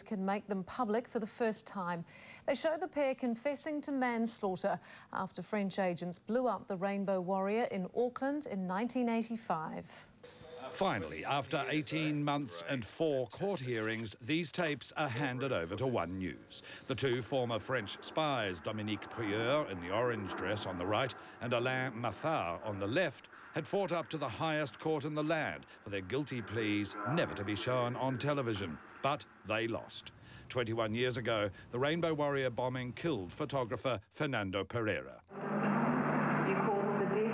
can make them public for the first time. They show the pair confessing to manslaughter after French agents blew up the Rainbow Warrior in Auckland in 1985. Finally, after 18 months and 4 court hearings, these tapes are handed over to One News. The two former French spies, Dominique Prieur in the orange dress on the right and Alain Maffard on the left, had fought up to the highest court in the land for their guilty pleas never to be shown on television. But they lost. 21 years ago, the Rainbow Warrior bombing killed photographer Fernando Pereira. You caused the death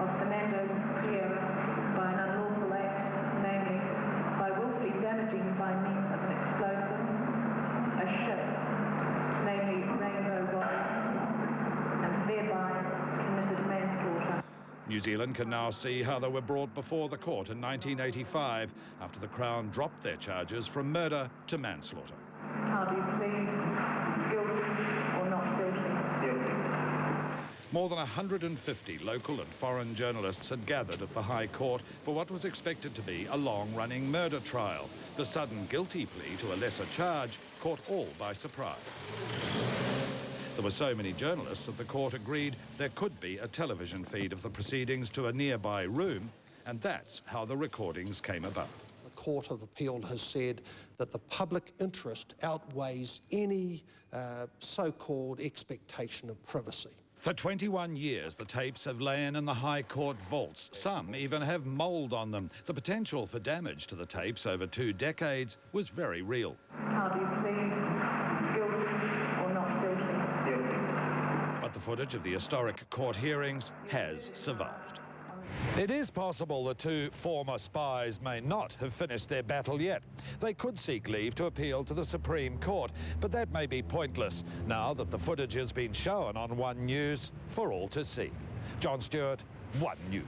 of Fernando Pereira by an unlawful act, namely by willfully damaging by means of an explosive a ship, namely Rainbow Warrior, and thereby committed manslaughter. New Zealand can now see how they were brought before the court in 1985 after the Crown dropped their charges from murder to manslaughter. How do you plead? Guilty or not guilty? Guilty. More than 150 local and foreign journalists had gathered at the High Court for what was expected to be a long-running murder trial. The sudden guilty plea to a lesser charge caught all by surprise. There were so many journalists that the court agreed there could be a television feed of the proceedings to a nearby room, and that's how the recordings came about. The Court of Appeal has said that the public interest outweighs any so-called expectation of privacy. For 21 years, the tapes have lain in the High Court vaults. Some even have mould on them. The potential for damage to the tapes over 2 decades was very real. How do you plead? Guilty or not guilty? Guilty. But the footage of the historic court hearings has survived. It is possible the two former spies may not have finished their battle yet. They could seek leave to appeal to the Supreme Court, but that may be pointless now that the footage has been shown on One News for all to see. John Stewart, One News.